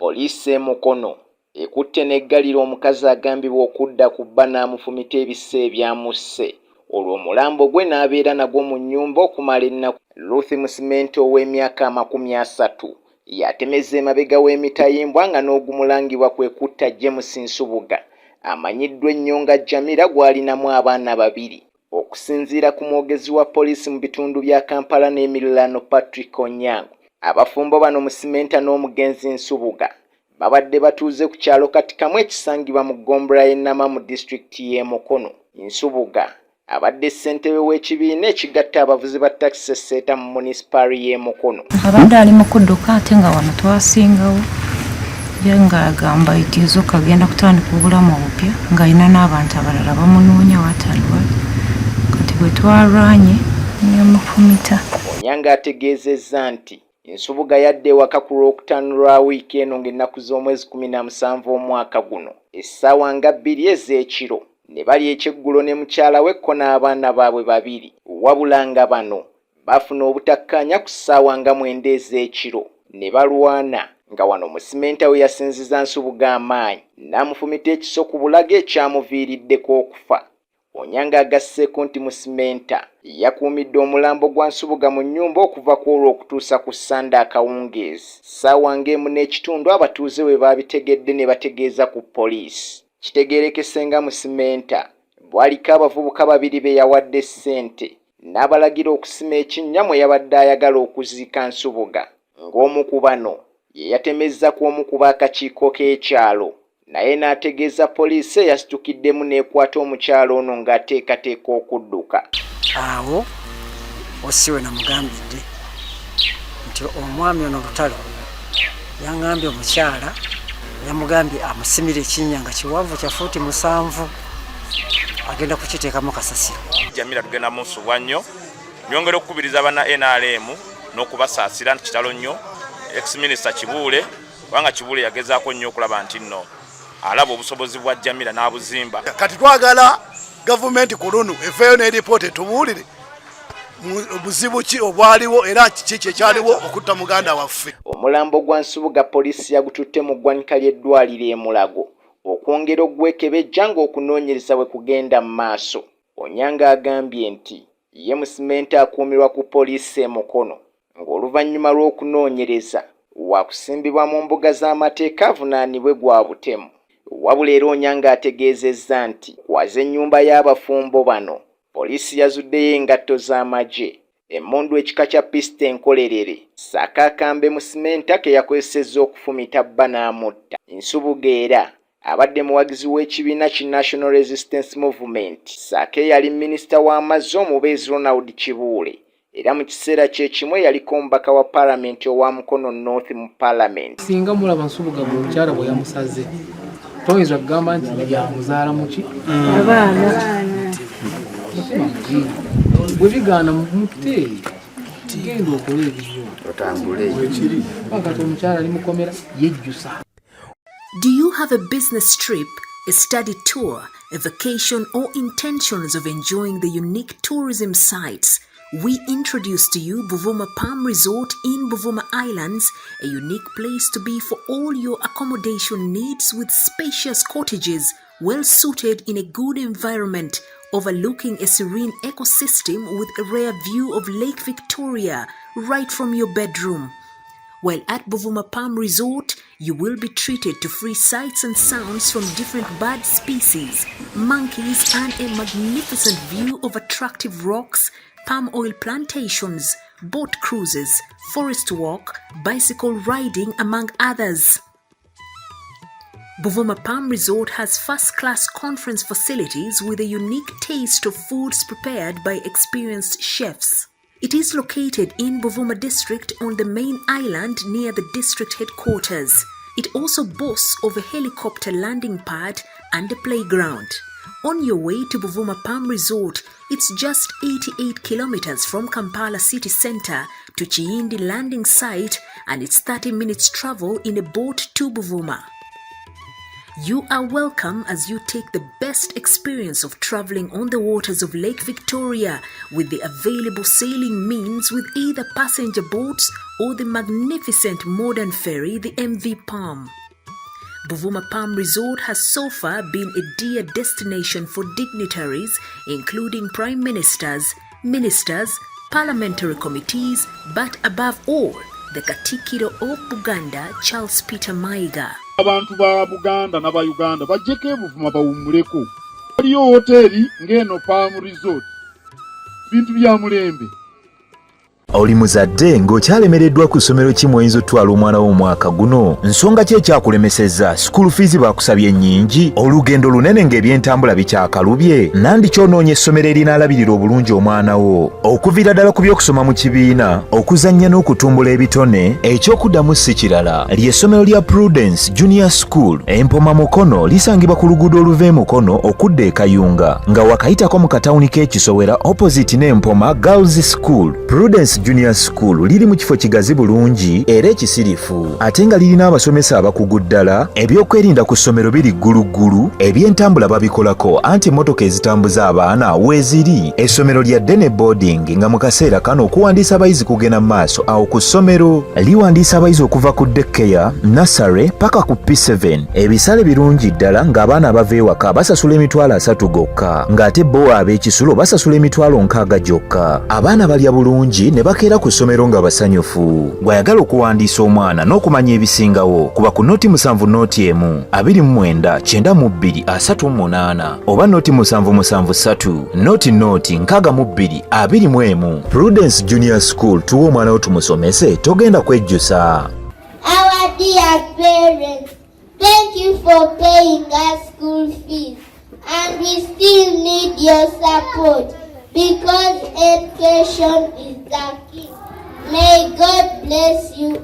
Poliisi Mukono ekutte n'eggalira omukazi agambibwa okudda ku bba n'amufumita ebisa ebyamusse. Olwo omulambo gwe n'abeera nagwo mu nnyumba okumala ennaku. Ruth Musimento ow'emyaka 30 yatemeza emabega w'emitayimbwa nga n'ogumulangibwa kwe kutta James Nsubuga amanyiddwa ennyo nga Jamila gw'alinamu abaana 2. Okusinziira ku mwogezi wa poliisi mu bitundu bya Kampala n'Emiriraano Patrick Onyango, abafumbo bano Musimenta n'omugenzi Nsubuga babadde batuuze ku kyalo Katikamu ekisangibwa mu Ggombolola y'e Namamu disitulikiti y'e Mukono. Nsubuga abadde ssentebe w'ekibiina ekigatta abavuzi ba takisi Seeta mu munisipaali y'e Mukono. Abadde ali mu kudduka ate nga wano twasingawo nga agamba itizo kagenda kutandika obulamu obupya ng'alina n'abantu abalala bamunoonya wataliwa kati bwe twalwanye n'amufumita. Onyango ategeezezza nti Nsubuga yadde ewaka ku Lwokutaano lwa wiiki eno ng'ennaku z'omwezi 17 omwaka guno essaawa nga 2 ez'ekiro ne bali ekyeggulo ne mukyala we ko n'abaana baabwe 2, wabula nga bano bafuna obutakkaanya ku ssaawa nga 9 ez'ekiro ne balwana nga wano Musimenta we yasinziza Nsubuga amaanyi n'amufumita ekiso ku bulago ekyamuviiriddeko okufa. Onyango agasseeko nti Musimenta yakuumidde omulambo gwa Nsubuga mu nnyumba okuva ku olwo okutuusa ku Ssande akawungeezi. Ssaawa ng'emu n'ekitundu abatuuze we baabitegedde ne bategeeza ku poliisi. Kitegeerekese nga Musimenta bwaliko abavubuka 2 be yawadde ssente n'abalagira okusima ekinnya mwe yabadde ayagala okuziika Nsubuga, ng'omu ku bano ye yatemezza ku omu ku b'akakiiko k'ekyalo, naye n'ategeeza poliisi eyasitukiddemu n'ekwata omukyalo ono ng'ateekateeka okudduka. Awo osiwe namugambidde nti omwami ono Lutalo yangambye omukyala yamugambye amusimire ekinnya nga kiwanvu kya fuuti 7 agenda kukiteekamu kasasiro. Jamila tugenda mu nsubwa nnyo nyongera okukubiriza bana NRM n'okubasaasira nti kitalo nnyo ex-minister Kibuule kubanga Kibuule yagezaako nnyo okulaba nti nno alaba obusobozi bwa Jamila n'abuzimba. Kati twagala gavumenti ku luno efeeyo n'eripoota tubuulire obuzibu ki obwaliwo era kiki kyekyaliwo okutta muganda waffe. Omulambo gwa Nsubuga poliisi yagututte mu ggwanika ly'eddwaliro e Mulago okwongera ogwekebejja ng'okunoonyereza bwe kugenda mu maaso. Onyango agambye nti ye Musimenta akuumirwa ku poliisi e Mukono ng'oluvannyuma lw'okunoonyereza waakusimbibwa mu mbuga z'amateeka avunaanibwe gwa butemu. Wabula era Onyango ategeezezza nti kwaza ennyumba y'abafumbo bano poliisi yazuddeyo engatto z'amagye, emmundu ekika kya pista enkolerere, ssaako akambe Musimenta ke yakozesezza okufumita bba n'amutta. Nsubuga era abadde muwagizi w'ekibiina ki National Resistance Movement, ssaako eyali minisita w'amazzi omubeezi Ronald Kibuule, era mu kiseera kyekimu yaliko omubaka wa paalamenti owa Mukono North mu paalamenti. Singa mulaba Nsubuga mu mukyala bwe yamusaze toyinza kugamba nti yamuzaala muki abaana bwe bigaana mute genda okola ebyo otambule ekiri kati omukyala ali mukomera yejjusa. Do you have a business trip, a study tour, a vacation, or intentions of enjoying the unique tourism sites? We introduce to you Buvuma Palm Resort in Buvuma Islands, a unique place to be for all your accommodation needs with spacious cottages, well suited in a good environment, overlooking a serene ecosystem with a rare view of Lake Victoria right from your bedroom. While at Buvuma Palm Resort, you will be treated to free sights and sounds from different bird species, monkeys, and a magnificent view of attractive rocks, palm oil plantations, boat cruises, forest walk, bicycle riding, among others. Buvuma Palm Resort has first-class conference facilities with a unique taste of foods prepared by experienced chefs. It is located in Buvuma district on the main island near the district headquarters. It also boasts of a helicopter landing pad and a playground. On your way to Buvuma Palm Resort, it's just 88 kilometers from Kampala city center to Chiindi landing site, and it's 30 minutes travel in a boat to Buvuma. You are welcome as you take the best experience of traveling on the waters of Lake Victoria with the available sailing means with either passenger boats or the magnificent modern ferry, the MV Palm. Buvuma Palm Resort has so far been a dear destination for dignitaries, including prime ministers, ministers, parliamentary committees, but above all, the Katikiro of Buganda, Charles Peter Maiga. Abantu ba Buganda na ba Uganda bajjeko Buvuma bawumuleko. Waliyo hoteli ngeno Palm Resort. Bintu bya mulembe. Oli muzadde ng'okyalemereddwa ku ssomero ki mw'oyinza otwala omwana w'omwaka guno? Nsonga ki ekyakulemesezza? School fees baakusabye nnyingi? Olugendo lunene ng'ebyentambula bikyakalubye? Nandi ky'onoonya essomero erinaalabirira obulungi omwana wo? Okuviira ddala ku by'okusoma mu kibiina, okuzannya n'okutumbula ebitone, ekyokuddamu si kirala. Ly'essomero lya Prudence Junior School, Empoma Mukono lisangibwa ku luguudo oluva e Mukono okudda e Kayunga, nga wakayitako mu katawuni k'Ekisowera opposite n'Empoma Girls School. Prudence Junior School liri mu kifo kigazi bulungi era ekisirifu, ate nga lirina abasomesa abakugu ddala, ebyokwerinda ku ssomero biri gguluggulu, ebyentambula babikolako anti emmotoka ezitambuza abaana weeziri. Essomero lya Dene Boarding nga mu kaseera kano okuwandiisa abayizi kugenda mu maaso awo ku ssomero. Liwandiisa abayizi okuva ku daycare, nursery paka ku P7. Ebisale birungi ddala ng'abaana abava ewaka basasula emitwalo 3 gokka, ng'ate bo ab'ekisulo basasula emitwalo 6 gyokka. Abaana balya bulungi ne bakeera ku ssomero nga basanyufu. Bw'ayagala okuwandiisa omwana n'okumanya ebisingawo, kuba ku noti 7 noti 1 29 92 38 oba noti 773 noti 62 21. Prudence Junior School, tuwa omwana wo tumusomese, togenda kwejjusa. Our dear parents, thank you for paying us school fees, and we still need your support because education is the key. May God bless you